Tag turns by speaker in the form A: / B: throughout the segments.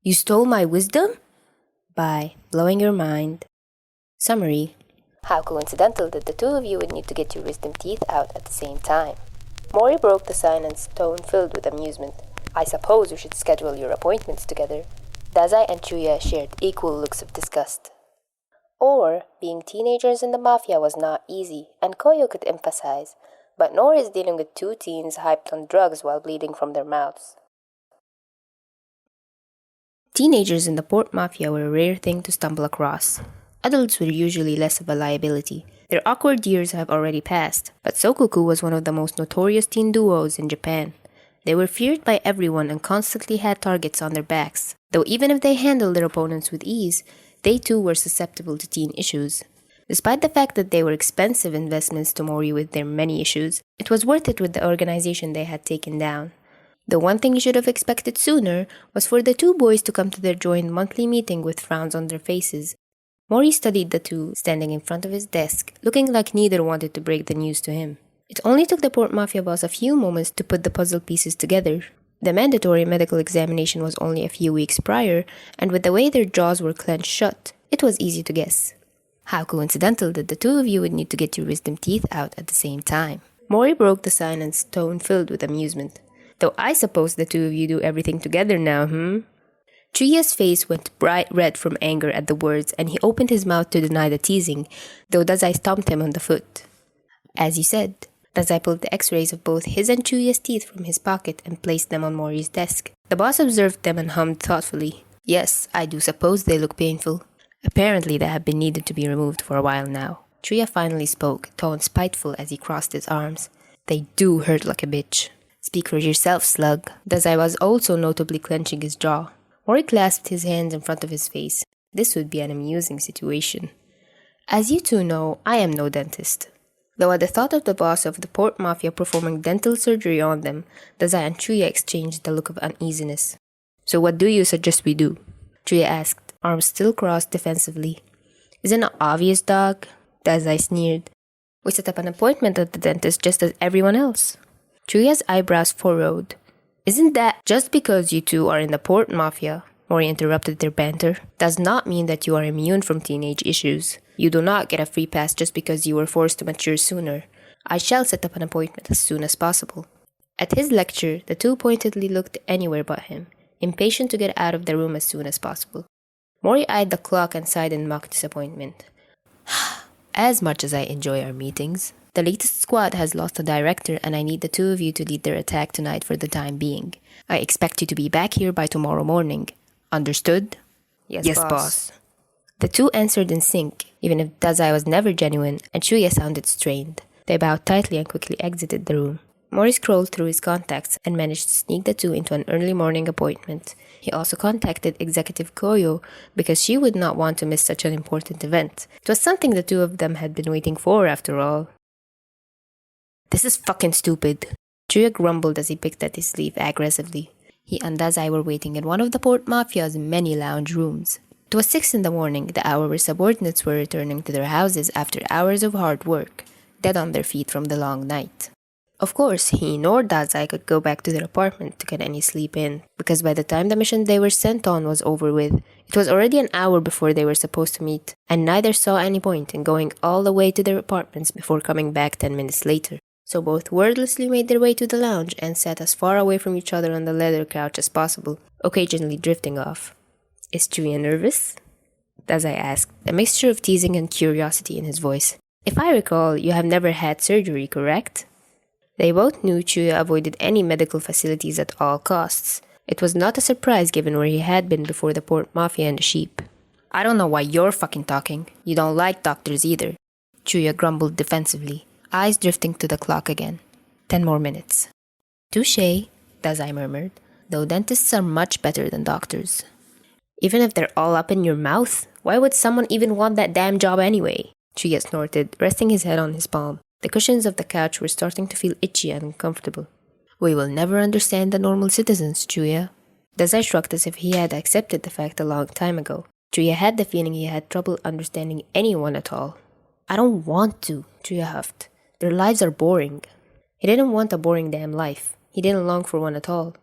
A: You stole my wisdom? By Blowing Your Mind. Summary. How coincidental that the two of you would need to get your wisdom teeth out at the same time. Mori broke the silence, tone filled with amusement. I suppose we should schedule your appointments together. Dazai and Chuuya shared equal looks of disgust. Or, being teenagers in the mafia was not easy, and Kouyou could emphasize, but nor is dealing with two teens hyped on drugs while bleeding from their mouths. Teenagers in the port mafia were a rare thing to stumble across. Adults were usually less of a liability. Their awkward years have already passed, but Sokoku was one of the most notorious teen duos in Japan. They were feared by everyone and constantly had targets on their backs, though even if they handled their opponents with ease, they too were susceptible to teen issues. Despite the fact that they were expensive investments to Mori with their many issues, it was worth it with the organization they had taken down. The one thing you should have expected sooner was for the two boys to come to their joint monthly meeting with frowns on their faces. Mori studied the two, standing in front of his desk, looking like neither wanted to break the news to him. It only took the port mafia boss a few moments to put the puzzle pieces together. The mandatory medical examination was only a few weeks prior, and with the way their jaws were clenched shut, it was easy to guess. How coincidental that the two of you would need to get your wisdom teeth out at the same time. Mori broke the silence, tone filled with amusement. Though I suppose the two of you do everything together now, Chuuya's face went bright red from anger at the words, and he opened his mouth to deny the teasing, though Dazai stomped him on the foot. As you said, Dazai pulled the x-rays of both his and Chuuya's teeth from his pocket and placed them on Mori's desk. The boss observed them and hummed thoughtfully. Yes, I do suppose they look painful. Apparently they have been needed to be removed for a while now. Chuuya finally spoke, tone spiteful as he crossed his arms. They do hurt like a bitch. Speak for yourself, slug. Dazai was also notably clenching his jaw. Mori clasped his hands in front of his face. This would be an amusing situation. As you two know, I am no dentist. Though at the thought of the boss of the port mafia performing dental surgery on them, Dazai and Chuuya exchanged a look of uneasiness. So what do you suggest we do? Chuuya asked, arms still crossed defensively. Isn't it obvious, dog? Dazai sneered. We set up an appointment at the dentist just as everyone else. Chuuya's eyebrows furrowed. Isn't that just because you two are in the port mafia? Mori interrupted their banter. Does not mean that you are immune from teenage issues. You do not get a free pass just because you were forced to mature sooner. I shall set up an appointment as soon as possible. At his lecture, the two pointedly looked anywhere but him, impatient to get out of the room as soon as possible. Mori eyed the clock and sighed in mock disappointment. As much as I enjoy our meetings, the latest squad has lost a director and I need the two of you to lead their attack tonight for the time being. I expect you to be back here by tomorrow morning. Understood? Yes, boss. The two answered in sync, even if Dazai was never genuine and Chuuya sounded strained. They bowed tightly and quickly exited the room. Mori scrolled through his contacts and managed to sneak the two into an early morning appointment. He also contacted Executive Kouyou because she would not want to miss such an important event. It was something the two of them had been waiting for, after all. This is fucking stupid. Chuuya grumbled as he picked at his sleeve aggressively. He and Dazai were waiting in one of the port mafia's many lounge rooms. It was 6 in the morning, the hour where subordinates were returning to their houses after hours of hard work, dead on their feet from the long night. Of course, he nor Dazai could go back to their apartment to get any sleep in, because by the time the mission they were sent on was over with, it was already an hour before they were supposed to meet, and neither saw any point in going all the way to their apartments before coming back 10 minutes later. So both wordlessly made their way to the lounge and sat as far away from each other on the leather couch as possible, occasionally drifting off. Is Chuuya nervous? Dazai asked, a mixture of teasing and curiosity in his voice. If I recall, you have never had surgery, correct? They both knew Chuuya avoided any medical facilities at all costs. It was not a surprise given where he had been before the port mafia and the sheep. I don't know why you're fucking talking. You don't like doctors either. Chuuya grumbled defensively, eyes drifting to the clock again. 10 more minutes. Touché, Dazai murmured, though dentists are much better than doctors. Even if they're all up in your mouth, why would someone even want that damn job anyway? Chuuya snorted, resting his head on his palm. The cushions of the couch were starting to feel itchy and uncomfortable. We will never understand the normal citizens, Chuuya. Dazai shrugged as if he had accepted the fact a long time ago. Chuuya had the feeling he had trouble understanding anyone at all. I don't want to, Chuuya huffed. Their lives are boring. He didn't want a boring damn life. He didn't long for one at all.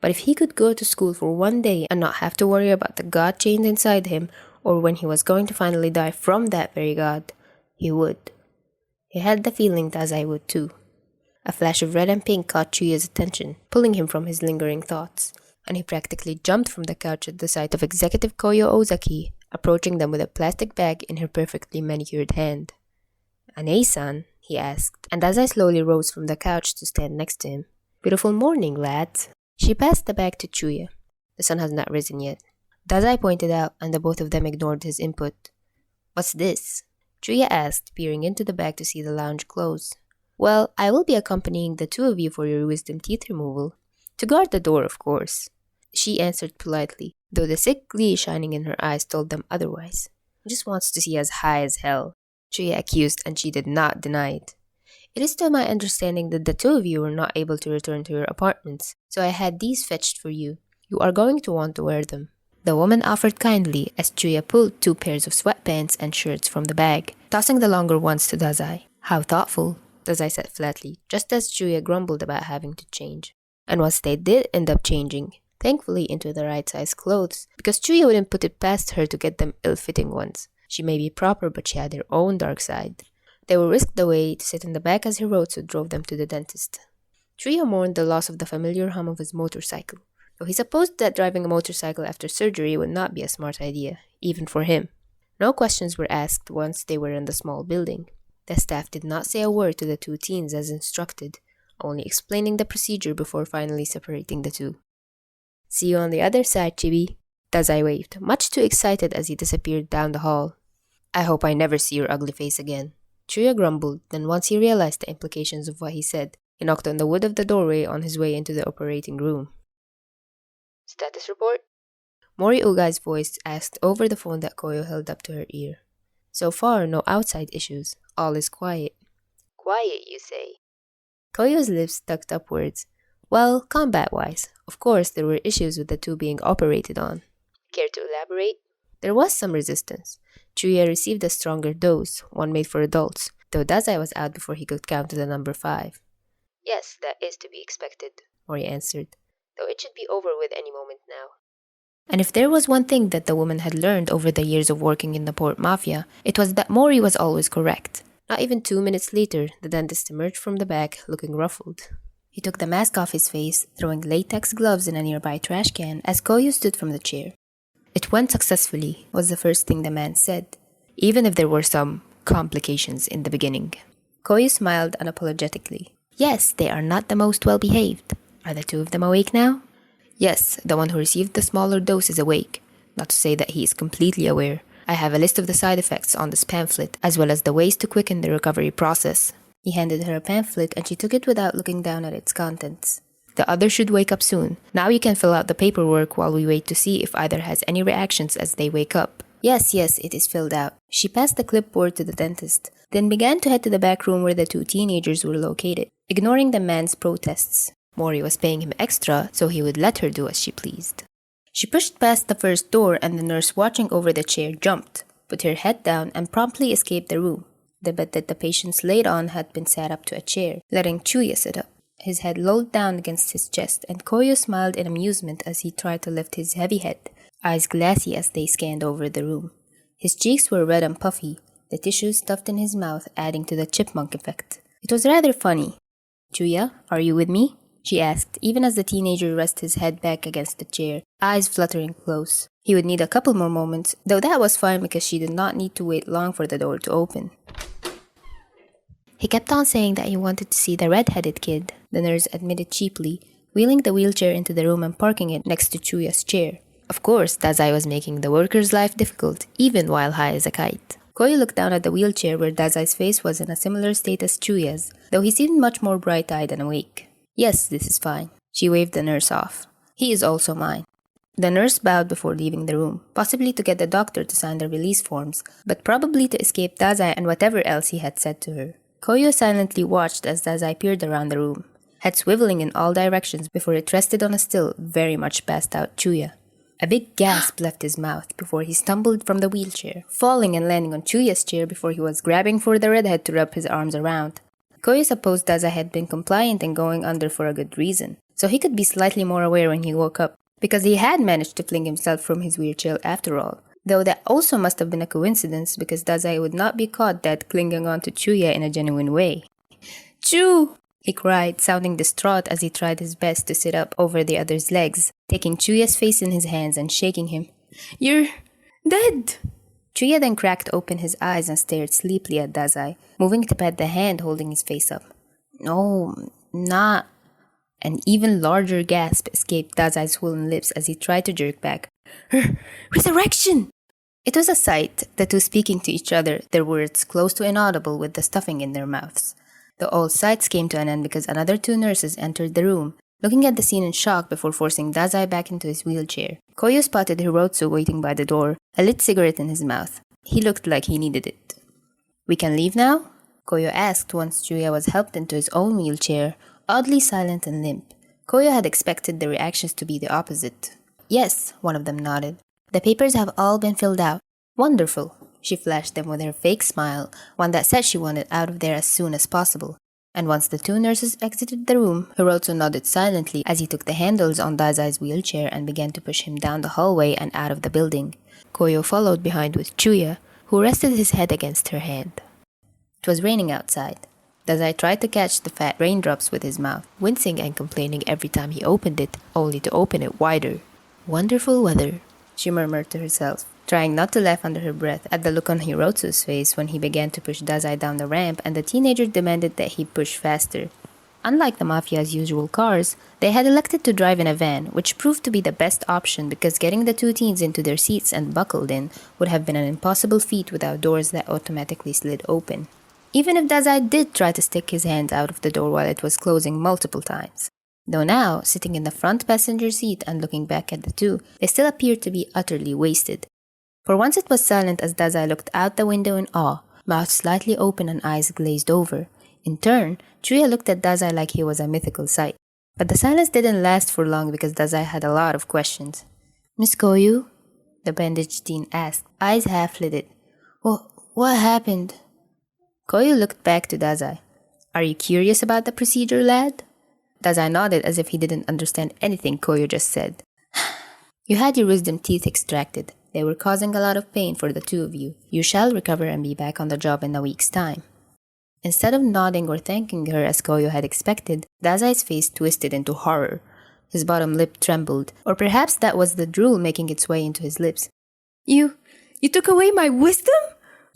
A: But if he could go to school for one day and not have to worry about the god chained inside him, or when he was going to finally die from that very god, he would. He had the feeling Dazai would too. A flash of red and pink caught Chuuya's attention, pulling him from his lingering thoughts, and he practically jumped from the couch at the sight of Executive Kouyou Ozaki approaching them with a plastic bag in her perfectly manicured hand. "Anei-san?" he asked, and Dazai slowly rose from the couch to stand next to him. "Beautiful morning, lads." She passed the bag to Chuuya. "The sun has not risen yet," Dazai pointed out, and the both of them ignored his input. "What's this?" Chuuya asked, peering into the bag to see the lounge close. "Well, I will be accompanying the two of you for your wisdom teeth removal. To guard the door, of course," she answered politely, though the sick glee shining in her eyes told them otherwise. "Just wants to see us high as hell," Chuuya accused, and she did not deny it. "It is to my understanding that the two of you were not able to return to your apartments, so I had these fetched for you. You are going to want to wear them." The woman offered kindly as Chuuya pulled 2 pairs of sweatpants and shirts from the bag, tossing the longer ones to Dazai. "How thoughtful," Dazai said flatly, just as Chuuya grumbled about having to change. And once they did end up changing, thankfully into the right size clothes, because Chuuya wouldn't put it past her to get them ill-fitting ones. She may be proper, but she had her own dark side. They were whisked away to sit in the back as Hiroto drove them to the dentist. Chuuya mourned the loss of the familiar hum of his motorcycle, though he supposed that driving a motorcycle after surgery would not be a smart idea, even for him. No questions were asked once they were in the small building. The staff did not say a word to the 2 teens as instructed, only explaining the procedure before finally separating the 2. "See you on the other side, Chibi," Dazai waved, much too excited as he disappeared down the hall. "I hope I never see your ugly face again," Chuuya grumbled, then once he realized the implications of what he said, he knocked on the wood of the doorway on his way into the operating room. "Status report?" Mori Ugai's voice asked over the phone that Kouyou held up to her ear. "So far, no outside issues. All is quiet." "Quiet, you say?" Koyou's lips tucked upwards. "Well, combat-wise, of course there were issues with the 2 being operated on." "Care to elaborate?" "There was some resistance. Chuuya received a stronger dose, one made for adults, though Dazai was out before he could count to the number 5. "Yes, that is to be expected," Mori answered, "though it should be over with any moment now." And if there was one thing that the woman had learned over the years of working in the port mafia, it was that Mori was always correct. Not even 2 minutes later, the dentist emerged from the back, looking ruffled. He took the mask off his face, throwing latex gloves in a nearby trash can as Kouyou stood from the chair. "It went successfully," was the first thing the man said, even if there were some complications in the beginning. Kouyou smiled unapologetically. "Yes, they are not the most well-behaved. Are the 2 of them awake now?" "Yes, the one who received the smaller dose is awake. Not to say that he is completely aware. I have a list of the side effects on this pamphlet, as well as the ways to quicken the recovery process." He handed her a pamphlet and she took it without looking down at its contents. "The other should wake up soon. Now you can fill out the paperwork while we wait to see if either has any reactions as they wake up." Yes, it is filled out." She passed the clipboard to the dentist, then began to head to the back room where the 2 teenagers were located, ignoring the man's protests. Mori was paying him extra, so he would let her do as she pleased. She pushed past the first door and the nurse watching over the chair jumped, put her head down, and promptly escaped the room. The bed that the patients laid on had been sat up to a chair, letting Chuuya sit up, his head lolled down against his chest, and Kouyou smiled in amusement as he tried to lift his heavy head, eyes glassy as they scanned over the room. His cheeks were red and puffy, the tissue stuffed in his mouth adding to the chipmunk effect. It was rather funny. "Chuuya, are you with me?" she asked, even as the teenager rested his head back against the chair, eyes fluttering close. He would need a couple more moments, though that was fine because she did not need to wait long for the door to open. "He kept on saying that he wanted to see the red-headed kid," the nurse admitted cheaply, wheeling the wheelchair into the room and parking it next to Chuuya's chair. Of course, Dazai was making the worker's life difficult, even while high as a kite. Kouyou looked down at the wheelchair where Dazai's face was in a similar state as Chuuya's, though he seemed much more bright-eyed and awake. "Yes, this is fine." She waved the nurse off. "He is also mine." The nurse bowed before leaving the room, possibly to get the doctor to sign the release forms, but probably to escape Dazai and whatever else he had said to her. Kouyou silently watched as Dazai peered around the room, head swiveling in all directions before it rested on a still, very much passed out Chuuya. A big gasp left his mouth before he stumbled from the wheelchair, falling and landing on Chuuya's chair before he was grabbing for the redhead to wrap his arms around. Kouyou supposed Dazai had been compliant and going under for a good reason, so he could be slightly more aware when he woke up, because he had managed to fling himself from his wheelchair after all. Though that also must have been a coincidence, because Dazai would not be caught dead clinging on to Chuuya in a genuine way. "Chuu!" he cried, sounding distraught as he tried his best to sit up over the other's legs, taking Chuuya's face in his hands and shaking him. "You're dead!" Chuuya then cracked open his eyes and stared sleepily at Dazai, moving to pet the hand holding his face up. "No, not..." An even larger gasp escaped Dazai's swollen lips as he tried to jerk back. "Resurrection!" It was a sight, the two speaking to each other, their words close to inaudible with the stuffing in their mouths. The old sights came to an end because another two nurses entered the room, looking at the scene in shock before forcing Dazai back into his wheelchair. Kouyou spotted Hirotsu waiting by the door, a lit cigarette in his mouth. He looked like he needed it. "We can leave now?" Kouyou asked once Chuuya was helped into his own wheelchair, oddly silent and limp. Kouyou had expected the reactions to be the opposite. "Yes," one of them nodded. "The papers have all been filled out." "Wonderful." She flashed them with her fake smile, one that said she wanted out of there as soon as possible. And once the two nurses exited the room, Hirotsu nodded silently as he took the handles on Dazai's wheelchair and began to push him down the hallway and out of the building. Kouyou followed behind with Chuuya, who rested his head against her hand. It was raining outside. Dazai tried to catch the fat raindrops with his mouth, wincing and complaining every time he opened it, only to open it wider. "Wonderful weather," she murmured to herself, trying not to laugh under her breath at the look on Hirotsu's face when he began to push Dazai down the ramp and the teenager demanded that he push faster. Unlike the mafia's usual cars, they had elected to drive in a van, which proved to be the best option because getting the two teens into their seats and buckled in would have been an impossible feat without doors that automatically slid open. Even if Dazai did try to stick his hand out of the door while it was closing multiple times. Though now, sitting in the front passenger seat and looking back at the two, they still appeared to be utterly wasted. For once it was silent as Dazai looked out the window in awe, mouth slightly open and eyes glazed over. In turn, Chuuya looked at Dazai like he was a mythical sight. But the silence didn't last for long because Dazai had a lot of questions. "Miss Kouyou?" the bandaged teen asked, eyes half-lidded. What happened?" Kouyou looked back to Dazai. "Are you curious about the procedure, lad?" Dazai nodded as if he didn't understand anything Kouyou just said. "You had your wisdom teeth extracted. They were causing a lot of pain for the two of you. You shall recover and be back on the job in a week's time." Instead of nodding or thanking her as Kouyou had expected, Dazai's face twisted into horror. His bottom lip trembled, or perhaps that was the drool making its way into his lips. You took away my wisdom?"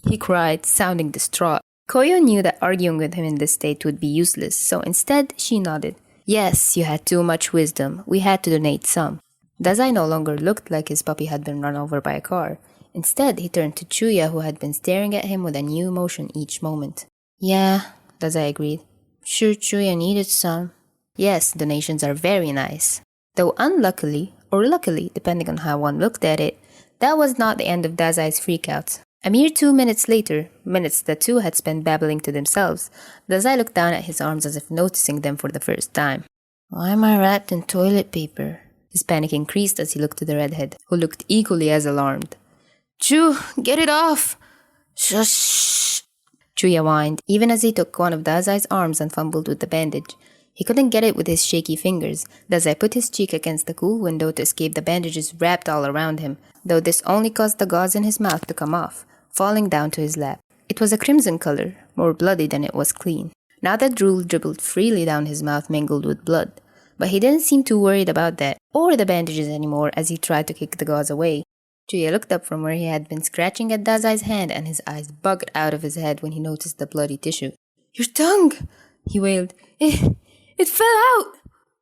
A: he cried, sounding distraught. Kouyou knew that arguing with him in this state would be useless, so instead she nodded. "Yes, you had too much wisdom. We had to donate some." Dazai no longer looked like his puppy had been run over by a car. Instead, he turned to Chuuya, who had been staring at him with a new emotion each moment. "Yeah," Dazai agreed. "Sure, Chuuya needed some." Yes, donations are very nice. Though unluckily, or luckily, depending on how one looked at it, that was not the end of Dazai's freakouts. A mere 2 minutes later, minutes the two had spent babbling to themselves, Dazai looked down at his arms as if noticing them for the first time. "Why am I wrapped in toilet paper?" His panic increased as he looked to the redhead, who looked equally as alarmed. "Chuu, get it off!" "Shush!" Chuuya whined, even as he took one of Dazai's arms and fumbled with the bandage. He couldn't get it with his shaky fingers. Dazai put his cheek against the cool window to escape the bandages wrapped all around him, though this only caused the gauze in his mouth to come off, falling down to his lap. It was a crimson color, more bloody than it was clean. Now that drool dribbled freely down his mouth mingled with blood. But he didn't seem too worried about that, or the bandages anymore as he tried to kick the gauze away. Chuuya looked up from where he had been scratching at Dazai's hand and his eyes bugged out of his head when he noticed the bloody tissue. "Your tongue!" he wailed. It fell out!"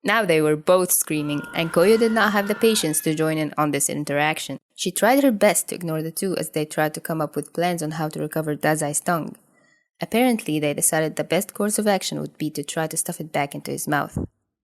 A: Now they were both screaming, and Kouyou did not have the patience to join in on this interaction. She tried her best to ignore the two as they tried to come up with plans on how to recover Dazai's tongue. Apparently, they decided the best course of action would be to try to stuff it back into his mouth.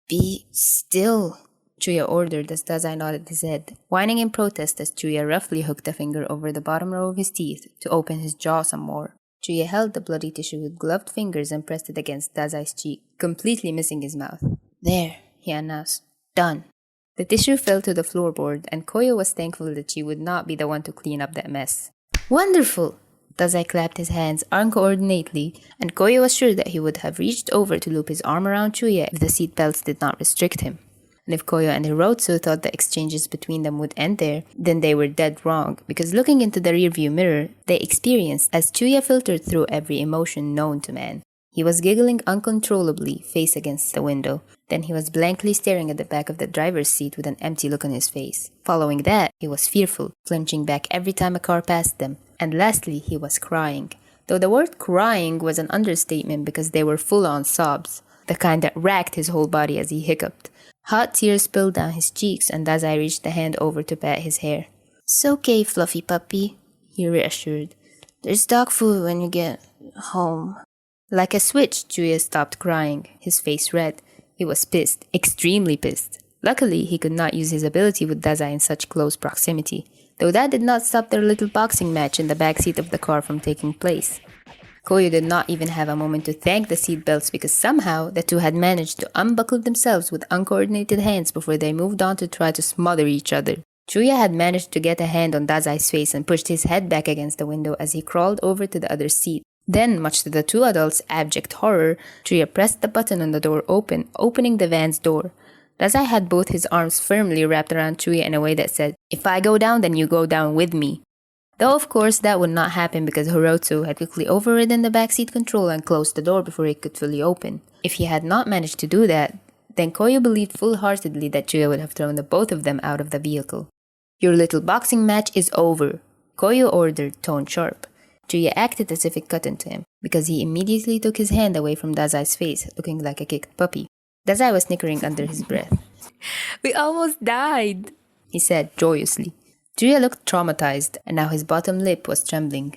A: "Be still," Chuuya ordered as Dazai nodded his head, whining in protest as Chuuya roughly hooked a finger over the bottom row of his teeth to open his jaw some more. Chuuya held the bloody tissue with gloved fingers and pressed it against Dazai's cheek, completely missing his mouth. "There," he announced. "Done." The tissue fell to the floorboard, and Kouyou was thankful that she would not be the one to clean up that mess. "Wonderful!" Dazai clapped his hands uncoordinately, and Kouyou was sure that he would have reached over to loop his arm around Chuuya if the seat belts did not restrict him. And if Kouyou and Hirotsu thought the exchanges between them would end there, then they were dead wrong, because looking into the rearview mirror, they experienced as Chuuya filtered through every emotion known to man. He was giggling uncontrollably, face against the window. Then he was blankly staring at the back of the driver's seat with an empty look on his face. Following that, he was fearful, flinching back every time a car passed them. And lastly, he was crying. Though the word crying was an understatement because they were full-on sobs, the kind that racked his whole body as he hiccuped. Hot tears spilled down his cheeks, and Dazai reached a hand over to pat his hair. "It's okay, fluffy puppy," he reassured. "There's dog food when you get home." Like a switch, Chuuya stopped crying, his face red. He was pissed, extremely pissed. Luckily, he could not use his ability with Dazai in such close proximity, though that did not stop their little boxing match in the backseat of the car from taking place. Kouyou did not even have a moment to thank the seatbelts because somehow the two had managed to unbuckle themselves with uncoordinated hands before they moved on to try to smother each other. Chuuya had managed to get a hand on Dazai's face and pushed his head back against the window as he crawled over to the other seat. Then, much to the two adults' abject horror, Chuuya pressed the button on the door opening the van's door. Dazai had both his arms firmly wrapped around Chuuya in a way that said, "If I go down, then you go down with me." Though of course that would not happen because Hirotsu had quickly overridden the backseat control and closed the door before it could fully open. If he had not managed to do that, then Kouyou believed full-heartedly that Chuuya would have thrown the both of them out of the vehicle. "Your little boxing match is over," Kouyou ordered, tone sharp. Chuuya acted as if it cut into him, because he immediately took his hand away from Dazai's face, looking like a kicked puppy. Dazai was snickering under his breath. "We almost died," he said joyously. Chuuya looked traumatized, and now his bottom lip was trembling.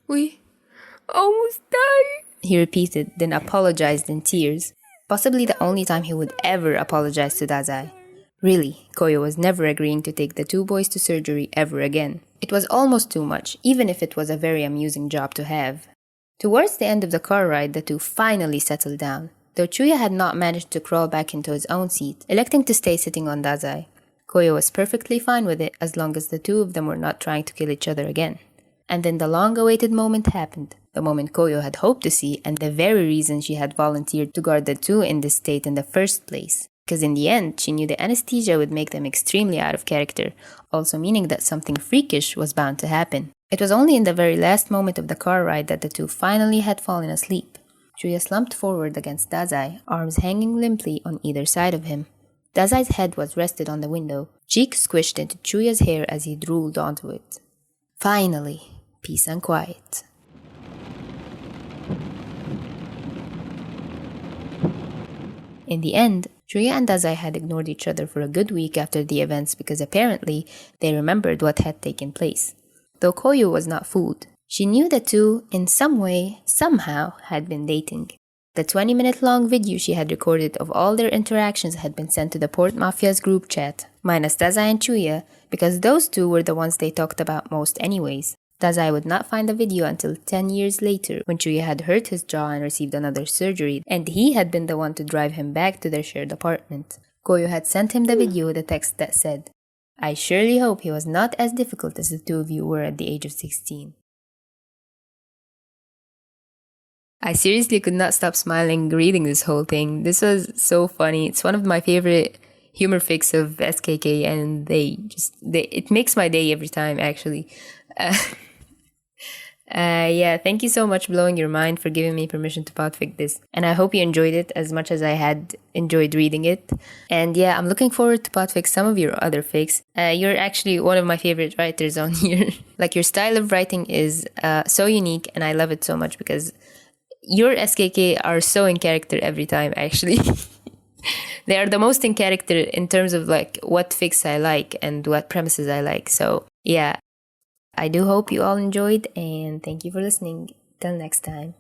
A: "We almost died," he repeated, then apologized in tears. Possibly the only time he would ever apologize to Dazai. Really, Kouyou was never agreeing to take the two boys to surgery ever again. It was almost too much, even if it was a very amusing job to have. Towards the end of the car ride, the two finally settled down, though Chuuya had not managed to crawl back into his own seat, electing to stay sitting on Dazai. Kouyou was perfectly fine with it as long as the two of them were not trying to kill each other again. And then the long-awaited moment happened, the moment Kouyou had hoped to see and the very reason she had volunteered to guard the two in this state in the first place. Because in the end, she knew the anesthesia would make them extremely out of character, also meaning that something freakish was bound to happen. It was only in the very last moment of the car ride that the two finally had fallen asleep. Chuuya slumped forward against Dazai, arms hanging limply on either side of him. Dazai's head was rested on the window, cheek squished into Chuuya's hair as he drooled onto it. Finally, peace and quiet. In the end, Chuuya and Dazai had ignored each other for a good week after the events because apparently they remembered what had taken place. Though Kouyou was not fooled, she knew the two, in some way, somehow, had been dating. The 20-minute-long video she had recorded of all their interactions had been sent to the Port Mafia's group chat, minus Dazai and Chuuya, because those two were the ones they talked about most anyways. Dazai would not find the video until 10 years later, when Chuuya had hurt his jaw and received another surgery, and he had been the one to drive him back to their shared apartment. Kouyou had sent him the video with a text that said, "I surely hope he was not as difficult as the two of you were at the age of 16. I seriously could not stop smiling reading this whole thing. This was so funny. It's one of my favorite humor fics of SKK, and it makes my day every time, actually. Yeah, thank you so much, Blowing Your Mind, for giving me permission to podfic this. And I hope you enjoyed it as much as I had enjoyed reading it. And yeah, I'm looking forward to podfic some of your other fics. You're actually one of my favorite writers on here. Like, your style of writing is so unique, and I love it so much because your SKK are so in character every time, actually. They are the most in character in terms of like what fics I like and what premises I like. So yeah, I do hope you all enjoyed, and thank you for listening. Till next time.